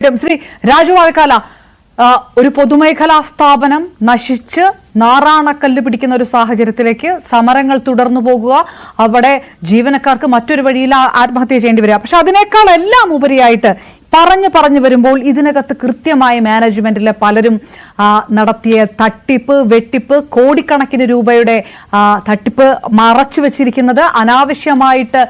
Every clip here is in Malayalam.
ശ്രീ രാജു വാഴക്കാല, ഒരു പൊതുമേഖലാ സ്ഥാപനം നശിച്ച് നാറാണക്കല്ല് പിടിക്കുന്ന ഒരു സാഹചര്യത്തിലേക്ക് സമരങ്ങൾ തുടർന്നു പോകുക, അവിടെ ജീവനക്കാർക്ക് മറ്റൊരു വഴിയിൽ ആത്മഹത്യ ചെയ്യേണ്ടി വരിക. പക്ഷെ അതിനേക്കാൾ എല്ലാം ഉപരിയായിട്ട് പറഞ്ഞു വരുമ്പോൾ ഇതിനകത്ത് കൃത്യമായ മാനേജ്മെന്റിലെ പലരും നടത്തിയ തട്ടിപ്പ്, വെട്ടിപ്പ്, കോടിക്കണക്കിന് രൂപയുടെ തട്ടിപ്പ് മറച്ചു വെച്ചിരിക്കുന്നത്, അനാവശ്യമായിട്ട്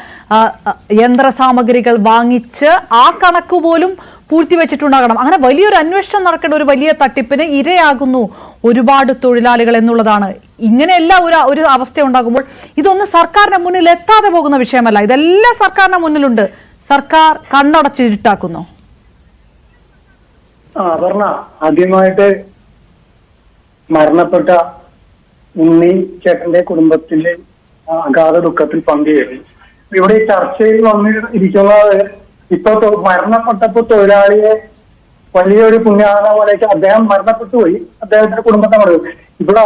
യന്ത്രസാമഗ്രികൾ വാങ്ങിച്ച് ആ കണക്ക് പോലും പൂഴ്ത്തിവെച്ചിട്ടുണ്ടാകണം. അങ്ങനെ വലിയൊരു അന്വേഷണം നടക്കേണ്ട ഒരു വലിയ തട്ടിപ്പിന് ഇരയാകുന്നു ഒരുപാട് തൊഴിലാളികൾ എന്നുള്ളതാണ്. ഇങ്ങനെയെല്ലാം ഒരു അവസ്ഥ ഉണ്ടാകുമ്പോൾ ഇതൊന്നും സർക്കാരിന്റെ മുന്നിൽ എത്താതെ പോകുന്ന വിഷയമല്ല. ഇതെല്ലാം സർക്കാരിന്റെ മുന്നിലുണ്ട്. സർക്കാർ കണ്ണടച്ചിരുട്ടാക്കുന്നു. അപർണ, ആദ്യമായിട്ട് മരണപ്പെട്ട ഉണ്ണി ചേട്ടന്റെ കുടുംബത്തിലെ അഗാധ ദുഃഖത്തിൽ പങ്കുചേരുന്നു. ഇവിടെ ഈ ചർച്ചയിൽ വന്നിരിക്കുന്നത് ഇപ്പൊ മരണപ്പെട്ടപ്പോ തൊഴിലാളിയെ വലിയൊരു പുണ്യാളന പോലേക്ക് അദ്ദേഹം മരണപ്പെട്ടു പോയി, അദ്ദേഹത്തിന്റെ കുടുംബത്തെ മറന്നു. ഇവിടെ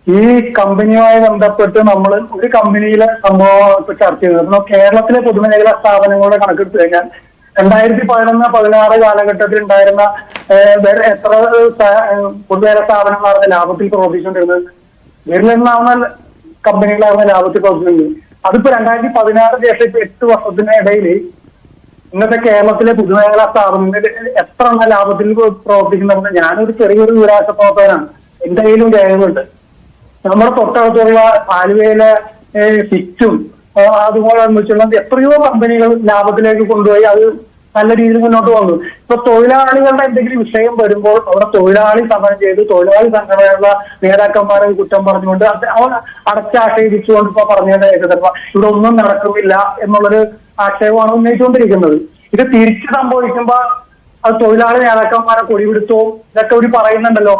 ഈ കമ്പനിയുമായി ബന്ധപ്പെട്ട് നമ്മൾ ഒരു കമ്പനിയിലെ സംഭവം ചർച്ച ചെയ്തത് കേരളത്തിലെ പൊതുമേഖലാ സ്ഥാപനങ്ങളുടെ കണക്കെടുത്തു കഴിഞ്ഞാൽ 2011-16 കാലഘട്ടത്തിൽ ഉണ്ടായിരുന്ന എത്ര പൊതുമേഖലാ സ്ഥാപനങ്ങളാണ് ലാഭത്തിൽ പ്രവർത്തിച്ചുകൊണ്ടിരുന്നത്? വിരലെണ്ണാവുന്ന കമ്പനികളാണ് ലാഭത്തിൽ പ്രവർത്തിച്ചിരുന്നത്. അതിപ്പോ 2016 ശേഷം 8 വർഷത്തിന് ഇടയിൽ ഇന്നത്തെ കേരളത്തിലെ പൊതുമേഖലാ സ്ഥാപനങ്ങളിൽ എത്ര ലാഭത്തിൽ പ്രവർത്തിക്കുന്നുണ്ട്? ഞാനൊരു ചെറിയൊരു വിരാശ പ്രവർത്തകനാണ്, എന്റെ കയ്യിലും രേഖകളുണ്ട്. നമ്മുടെ തൊട്ടടുത്തുള്ള ആലുവയിലെ ഫിറ്റും അതുപോലെ വെച്ചുള്ള എത്രയോ കമ്പനികൾ ലാഭത്തിലേക്ക് കൊണ്ടുപോയി അത് നല്ല രീതിയിൽ മുന്നോട്ട് വന്നു. ഇപ്പൊ തൊഴിലാളികളുടെ എന്തെങ്കിലും വിഷയം വരുമ്പോൾ അവിടെ തൊഴിലാളി സമരം ചെയ്ത് തൊഴിലാളി സംഘടനയുള്ള നേതാക്കന്മാരെ കുറ്റം പറഞ്ഞുകൊണ്ട് അവർ അടച്ചാക്ഷേപിച്ചുകൊണ്ട് ഇപ്പൊ പറഞ്ഞത് ഇവിടെ ഒന്നും നടക്കുന്നില്ല എന്നുള്ളൊരു ആക്ഷേപമാണ് ഉന്നയിച്ചുകൊണ്ടിരിക്കുന്നത്. ഇത് തിരിച്ചു സംഭവിക്കുമ്പോ അത് തൊഴിലാളി നേതാക്കന്മാരെ കൊടിപിടുത്തവും ഇതൊക്കെ ഒരു പറയുന്നുണ്ടല്ലോ.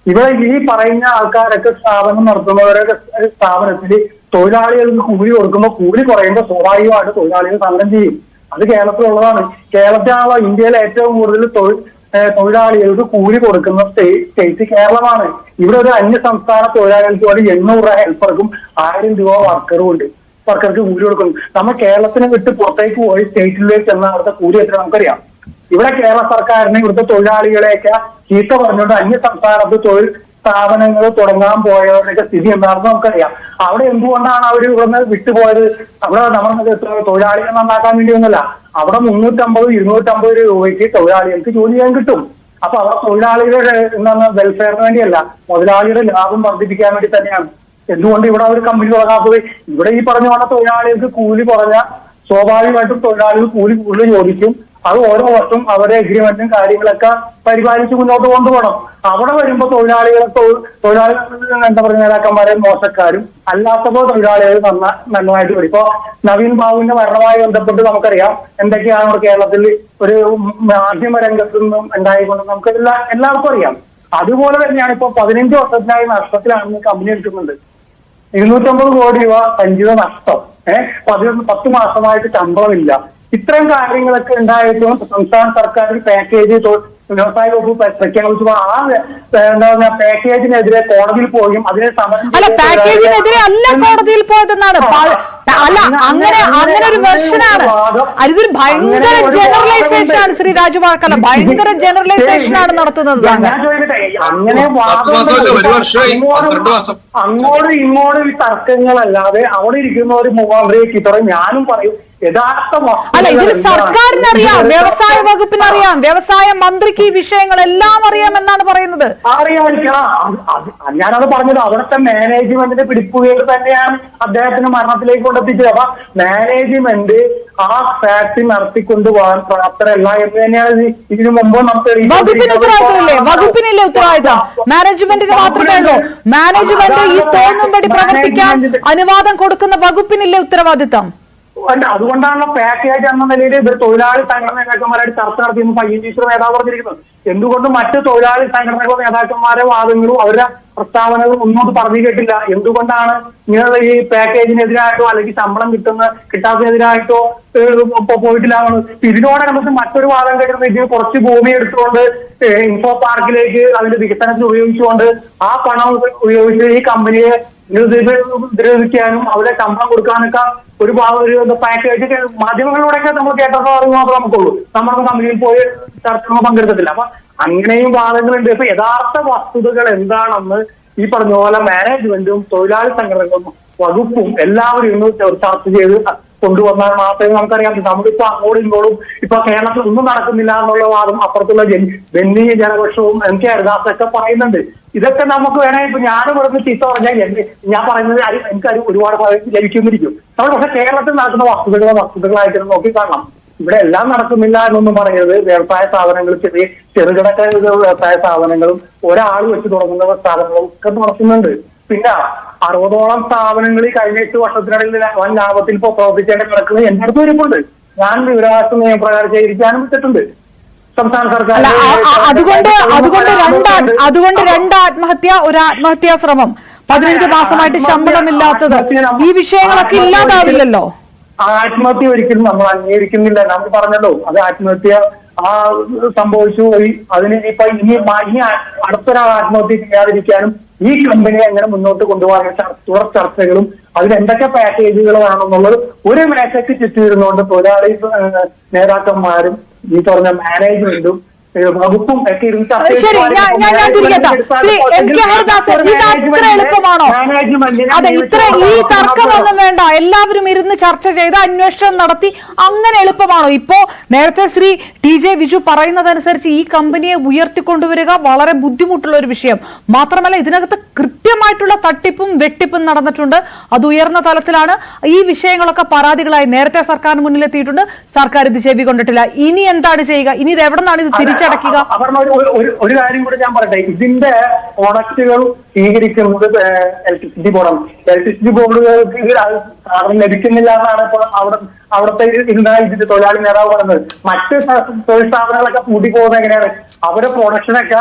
ഇവിടെ ഈ പറയുന്ന ആൾക്കാരൊക്കെ സ്ഥാപനം നടത്തുന്നവരൊക്കെ സ്ഥാപനത്തിൽ തൊഴിലാളികൾക്ക് കൂലി കൊടുക്കുമ്പോൾ കൂലി കുറയുമ്പോൾ സ്വാഭാവികമായിട്ട് തൊഴിലാളികൾ സമരം ചെയ്യും. അത് കേരളത്തിലുള്ളതാണ്. കേരളത്തിലാണല്ലോ ഇന്ത്യയിലെ ഏറ്റവും കൂടുതൽ തൊഴിലാളികൾക്ക് കൂലി കൊടുക്കുന്ന സ്റ്റേറ്റ് കേരളമാണ്. ഇവിടെ ഒരു അന്യ സംസ്ഥാന തൊഴിലാളികൾക്ക് വേണ്ടി 800 രൂപ ഹെൽപ്പർക്കും 1000 രൂപ വർക്കറും ഉണ്ട്. വർക്കർക്ക് കൂലി കൊടുക്കുന്നു. നമ്മൾ കേരളത്തിനെ വിട്ട് പുറത്തേക്ക് പോയി സ്റ്റേറ്റിലേക്ക് ചെന്ന അവിടുത്തെ കൂലി എത്ര നമുക്കറിയാം. ഇവിടെ കേരള സർക്കാരിനെ ഇവിടുത്തെ തൊഴിലാളികളെയൊക്കെ ചീത്ത പറഞ്ഞുകൊണ്ട് അന്യ സംസ്ഥാനത്ത് തൊഴിൽ സ്ഥാപനങ്ങൾ തുടങ്ങാൻ പോയവരുടെയൊക്കെ സ്ഥിതി എന്താണെന്ന് നമുക്കറിയാം. അവിടെ എന്തുകൊണ്ടാണ് അവർ ഇവിടുന്ന് വിട്ടുപോയത്? അവിടെ നമ്മുടെ തൊഴിലാളികൾ നന്നാക്കാൻ വേണ്ടി ഒന്നുമല്ല. അവിടെ 350-250 രൂപയ്ക്ക് തൊഴിലാളികൾക്ക് ജോലി ചെയ്യാൻ കിട്ടും. അപ്പൊ അവിടെ തൊഴിലാളികളുടെ എന്താണ് വെൽഫെയറിന് വേണ്ടിയല്ല, മുതലാളിയുടെ ലാഭം വർദ്ധിപ്പിക്കാൻ വേണ്ടി തന്നെയാണ്. എന്തുകൊണ്ട് ഇവിടെ ഒരു കമ്പനി തുടങ്ങാത്തത്? ഇവിടെ ഈ പറഞ്ഞ പോലെ തൊഴിലാളികൾക്ക് കൂലി കുറഞ്ഞ സ്വാഭാവികമായിട്ടും തൊഴിലാളികൾ കൂലി കൂടുതൽ ചോദിക്കും. അത് ഓരോ വർഷം അവരുടെ എഗ്രിമെന്റും കാര്യങ്ങളൊക്കെ പരിപാലിച്ച് മുന്നോട്ട് കൊണ്ടുപോകണം. അവിടെ വരുമ്പോ തൊഴിലാളികൾ എന്താ പറയുക നേതാക്കന്മാരെ മോശക്കാരും അല്ലാത്തപ്പോ തൊഴിലാളികൾ നന്നായിട്ട് വരും. ഇപ്പൊ നവീൻ ബാബുവിന്റെ മരണവുമായി ബന്ധപ്പെട്ട് നമുക്കറിയാം എന്തൊക്കെയാണ് ഇവിടെ കേരളത്തിൽ ഒരു മാധ്യമ രംഗത്തു നിന്നും ഉണ്ടായിക്കൊണ്ട് നമുക്ക് എല്ലാവർക്കും അറിയാം. അതുപോലെ തന്നെയാണ് ഇപ്പൊ 15 വർഷത്തിനായി നഷ്ടത്തിലാണ് കമ്പനി എടുക്കുന്നുണ്ട്. 250 കോടി രൂപ സഞ്ചിത നഷ്ടം. 10 മാസമായിട്ട് ശമ്പളമില്ല. ഇത്തരം കാര്യങ്ങളൊക്കെ ഉണ്ടായിട്ടും സംസ്ഥാന സർക്കാർ പാക്കേജ് വ്യവസായ വകുപ്പ് പ്രഖ്യാപിച്ചപ്പോൾ ആ എന്താ പറയുക പാക്കേജിനെതിരെ കോടതിയിൽ പോയും അതിനെ പാക്കേജിനെതിരെ അല്ല കോടതിയിൽ പോയതെന്നാണ്. അല്ല, അങ്ങനെ ഒരു വെർഷനാണ്. ഇതൊരു ഭയങ്കര ജനറലൈസേഷൻ ആണ് ശ്രീ രാജു വാഴക്കാല, ഭയങ്കര ജനറലൈസേഷൻ ആണ് നടത്തുന്നത്. ഞാൻ ചോദിക്കട്ടെ, അങ്ങനെ അങ്ങോട്ടും ഇങ്ങോട്ടും ഈ തർക്കങ്ങളല്ലാതെ അവിടെ ഇരിക്കുന്ന ഒരു മുഖാന്തരേക്ക് പറയും. ഞാനും പറയും അല്ല, ഇതിൽ സർക്കാരിനറിയാം, വ്യവസായ വകുപ്പിനറിയാം, വ്യവസായ മന്ത്രിക്ക് ഈ വിഷയങ്ങളെല്ലാം അറിയാമെന്നാണ് പറയുന്നത്. ഞാനത് പറഞ്ഞത് അവിടുത്തെ മാനേജ്മെന്റിന്റെ പിടിപ്പുകേട് തന്നെയാണ് അദ്ദേഹത്തിന് മരണത്തിലേക്ക് കൊണ്ടെത്തിച്ചത്. അപ്പൊ മാനേജ്മെന്റ് ആ ഫാക്ടറി നടത്തിക്കൊണ്ടുപോകാൻ പ്രാപ്തരല്ല എന്ന് തന്നെയാണ് ഇതിനു മുമ്പ് നമുക്ക് വകുപ്പിന് ഉത്തരവാദിത്തമില്ലേ? വകുപ്പിനില്ലേ ഉത്തരവാദിത്തം? മാനേജ്മെന്റിന് മാത്രമേ ഉള്ളൂ. മാനേജ്മെന്റ് ഈ തോന്നുംപടി പ്രവർത്തിക്കാൻ അനുവാദം കൊടുക്കുന്ന വകുപ്പിനില്ലേ ഉത്തരവാദിത്തം? അതുകൊണ്ടാണല്ലോ പാക്കേജ് എന്ന നിലയിൽ ഇവർ തൊഴിലാളി സംഘടന നേതാക്കന്മാരായിട്ട് ചർച്ച നടത്തിയെന്ന് പയ്യന്നീശ്വര നേതാവ് പറഞ്ഞിരിക്കുന്നത്. എന്തുകൊണ്ട് മറ്റ് തൊഴിലാളി സംഘടനകളുടെ നേതാക്കന്മാരുടെ വാദങ്ങളും അവരുടെ പ്രസ്താവനകളും മുന്നോട്ട് പറഞ്ഞു കേട്ടില്ല? എന്തുകൊണ്ടാണ് ഇങ്ങനെ ഈ പാക്കേജിനെതിരായിട്ടോ അല്ലെങ്കിൽ ശമ്പളം കിട്ടാത്തതിനെതിരായിട്ടോ പോയിട്ടില്ല? ഇതിനോടനുബന്ധിച്ച് മറ്റൊരു വാദം കേട്ടിരുന്നത് ഇതിന് കുറച്ച് ഭൂമി എടുത്തുകൊണ്ട് ഇൻഫോ പാർക്കിലേക്ക് അതിന്റെ വികസനത്തിന് ഉപയോഗിച്ചുകൊണ്ട് ആ പണം ഉപയോഗിച്ച് ഈ കമ്പനിയെ നിരോധിക്കാനും അവരെ ശമ്പളം കൊടുക്കാനൊക്കെ ഒരു പാക്കേജ് മാധ്യമങ്ങളിലൂടെയൊക്കെ നമ്മൾ കേട്ടപ്പോൾ അറിവ് മാത്രമേ നമുക്കുള്ളൂ. നമ്മുടെ കമ്പനിയിൽ പോയി ചർച്ചകൾ പങ്കെടുത്തിട്ടില്ല. അപ്പൊ അങ്ങനെയും വാദങ്ങളുണ്ട്. ഇപ്പൊ യഥാർത്ഥ വസ്തുതകൾ എന്താണെന്ന് ഈ പറഞ്ഞ പോലെ മാനേജ്മെന്റും തൊഴിലാളി സംഘടനകളും വകുപ്പും എല്ലാവരും ഇന്ന് ചർച്ച ചെയ്ത് കൊണ്ടുവന്നാൽ മാത്രമേ നമുക്കറിയാം. നമ്മളിപ്പോ അങ്ങോട്ടും ഇങ്ങോട്ടും ഇപ്പൊ കേരളത്തിൽ ഒന്നും നടക്കുന്നില്ല എന്നുള്ള വാദം അപ്പുറത്തുള്ള ബെന്നി ജനപക്ഷവും എനിക്ക് ഹരിദാസൊക്കെ പറയുന്നുണ്ട്. ഇതൊക്കെ നമുക്ക് വേണമെങ്കിൽ ഇപ്പൊ ഞാനും ഇവിടെ ചീത്ത പറഞ്ഞാൽ ഞാൻ പറയുന്നത് എനിക്ക് ഒരുപാട് ലഭിക്കുന്നിരിക്കും. നമ്മൾ പക്ഷെ കേരളത്തിൽ നടക്കുന്ന വസ്തുതകളായിട്ട് നോക്കി കാണണം. ഇവിടെ എല്ലാം നടക്കുന്നില്ല എന്നൊന്നും പറയരുത്. വ്യവസായ സ്ഥാപനങ്ങൾ ചെറുകിട വ്യവസായ സ്ഥാപനങ്ങളും ഒരാൾ വെച്ച് തുടങ്ങുന്ന സ്ഥാപനങ്ങളും ഒക്കെ നടക്കുന്നുണ്ട്. പിന്നെ 60ഓളം സ്ഥാപനങ്ങൾ ഈ കഴിഞ്ഞ 8 വർഷത്തിനിടയിൽ വൻ ലാഭത്തിൽ ഇപ്പോൾ പ്രവർത്തിക്കേണ്ട കിടക്കുന്നത് എന്റെ അടുത്ത് വരിപ്പുണ്ട്. ഞാൻ വിവരാവകാശ നിയമപ്രകാരം ശേഖരിക്കാനും വിട്ടിട്ടുണ്ട്. സംസ്ഥാന സർക്കാർ അതുകൊണ്ട് രണ്ട് ആത്മഹത്യ, ഒരു ആത്മഹത്യാ ശ്രമം, 15 മാസമായിട്ട് ശമ്പളമില്ലാത്തത്, ഈ വിഷയങ്ങളൊക്കെ ഇല്ലാതാവില്ലല്ലോ. ആത്മഹത്യ ഒരിക്കലും നമ്മൾ അംഗീകരിക്കുന്നില്ല. നമ്മൾ പറഞ്ഞല്ലോ അത് ആത്മഹത്യ സംഭവിച്ചു പോയി. അതിന് ഇനി അടുത്തൊരാൾ ആത്മഹത്യ ചെയ്യാതിരിക്കാനും ഈ കമ്പനിയെ എങ്ങനെ മുന്നോട്ട് കൊണ്ടുപോകാൻ തുടർ ചർച്ചകളും അതിന് എന്തൊക്കെ പാക്കേജുകൾ വേണമെന്നുള്ളത് ഒരു മേശയ്ക്ക് ചുറ്റിയിരുന്നുകൊണ്ട് തൊഴിലാളി നേതാക്കന്മാരും ഈ പറഞ്ഞ മാനേജ്മെന്റും വകുപ്പും ഒക്കെ ഇരുന്ന് ശരി, ഞാൻ തിരികെത്താം. ശ്രീ എം കെ ഹരിദാസ്, ഇത് അത്ര എളുപ്പമാണോ? അതെ, ഈ തർക്കമൊന്നും വേണ്ട, എല്ലാവരും ഇരുന്ന് ചർച്ച ചെയ്ത് അന്വേഷണം നടത്തി അങ്ങനെ എളുപ്പമാണോ? ഇപ്പോ നേരത്തെ ശ്രീ TJ വിജു പറയുന്നതനുസരിച്ച് ഈ കമ്പനിയെ ഉയർത്തിക്കൊണ്ടുവരിക വളരെ ബുദ്ധിമുട്ടുള്ള ഒരു വിഷയം മാത്രമല്ല, ഇതിനകത്ത് കൃത്യമായിട്ടുള്ള തട്ടിപ്പും വെട്ടിപ്പും നടന്നിട്ടുണ്ട്. അത് ഉയർന്ന തലത്തിലാണ്. ഈ വിഷയങ്ങളൊക്കെ പരാതികളായി നേരത്തെ സർക്കാരിന് മുന്നിലെത്തിയിട്ടുണ്ട്. സർക്കാർ ഇത് ചെവി കൊണ്ടിട്ടില്ല. ഇനി എന്താണ് ചെയ്യുക? ഇനി ഇത് എവിടെ നിന്നാണ് ഇത് തിരിച്ചടക്കുക? ഒരു കാര്യം കൂടെ ഞാൻ പറയട്ടെ. ഇതിന്റെ പ്രൊഡക്റ്റുകൾ സ്വീകരിക്കുന്നത് ഇലക്ട്രിസിറ്റി ബോർഡാണ്. ഇലക്ട്രിസിറ്റി ബോർഡുകൾക്ക് സാധനം ലഭിക്കുന്നില്ല എന്നാണ് ഇപ്പോൾ അവിടുത്തെ ഇതിന്റെ തൊഴിലാളി നേതാവ് പറയുന്നത്. മറ്റ് തൊഴിൽ സ്ഥാപനങ്ങളൊക്കെ കൂട്ടിപ്പോകുന്നത് എങ്ങനെയാണ്? അവരുടെ പ്രൊഡക്ഷനൊക്കെ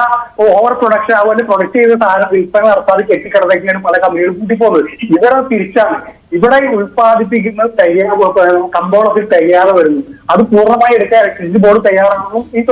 ഓവർ പ്രൊഡക്ഷൻ, അതുപോലെ പ്രൊഡക്റ്റ് ചെയ്ത സാധനം വിൽപ്പന നടത്താതെ കെട്ടിക്കിടന്നൊക്കെയാണ് പല കമ്പനികളും കൂട്ടിപ്പോകുന്നത്. ഇവിടെ തിരിച്ചാണ്. ഇവിടെ ഉത്പാദിപ്പിക്കുന്നത് കമ്പോളത്തിൽ തയ്യാറ് വരുന്നു. അത് പൂർണ്ണമായി എടുക്കാൻ ഇലക്ട്രിസിറ്റി ബോർഡ് തയ്യാറാണെന്നും ഈ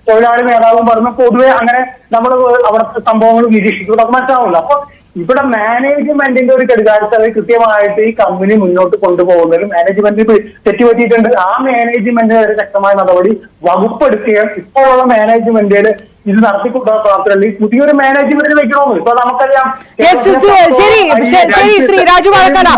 തൊഴിലാളി നേതാവും പറഞ്ഞു. പൊതുവെ അങ്ങനെ നമ്മൾ അവിടുത്തെ സംഭവങ്ങൾ നിരീക്ഷിക്കുന്നത് അത് മനസ്സിലാവില്ല. അപ്പൊ ഇവിടെ മാനേജ്മെന്റിന്റെ ഒരു കെടുകാര്യസ്ഥത കൃത്യമായിട്ട് ഈ കമ്പനി മുന്നോട്ട് കൊണ്ടുപോകുന്നതിൽ മാനേജ്മെന്റ് തെറ്റുപറ്റിയിട്ടുണ്ട്. ആ മാനേജ്മെന്റിന് ഒരു ശക്തമായ നടപടി വകുപ്പെടുത്തിയാൽ ഇപ്പോഴുള്ള മാനേജ്മെന്റില് ഇത് നടത്തിക്കൊണ്ടുപോകാൻ മാത്രമല്ല ഈ പുതിയൊരു മാനേജ്മെന്റിന് വെക്കണമെന്ന് ഇപ്പൊ നമുക്കറിയാം. ശരി ശ്രീ രാജു വാഴക്കാല,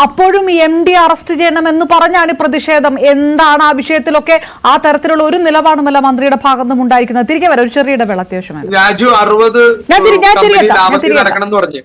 അപ്പോഴും MD അറസ്റ്റ് ചെയ്യണമെന്ന് പറഞ്ഞാണ് പ്രതിഷേധം. എന്താണ് ആ വിഷയത്തിലൊക്കെ ആ തരത്തിലുള്ള ഒരു നിലപാടുമല്ല മന്ത്രിയുടെ ഭാഗത്തുനിന്നും ഉണ്ടായിരിക്കുന്നത്. തിരികെ വരാം, ഒരു ചെറിയ ഇടവേള അത്യാവശ്യമാണ്. രാജു 60 ഞാൻ തിരികെ നടക്കണം എന്ന് പറഞ്ഞു.